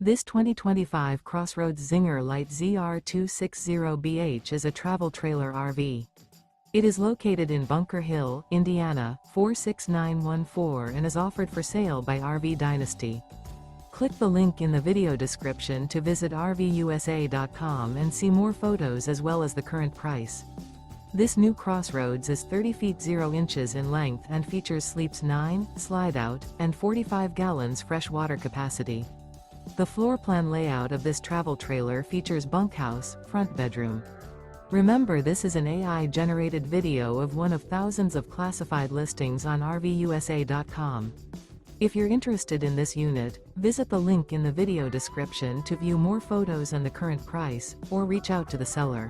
This 2025 CrossRoads Zinger Lite ZR260BH is a travel trailer RV. It is located in Bunker Hill, Indiana, 46914 and is offered for sale by RV Dynasty. Click the link in the video description to visit RVUSA.com and see more photos as well as the current price. This new CrossRoads is 30 feet 0 inches in length and features sleeps 9, Slideout, and 45 gallons fresh water capacity. The floor plan layout of this travel trailer features bunkhouse, front bedroom. Remember, this is an AI-generated video of one of thousands of classified listings on RVUSA.com. If you're interested in this unit, visit the link in the video description to view more photos and the current price, or reach out to the seller.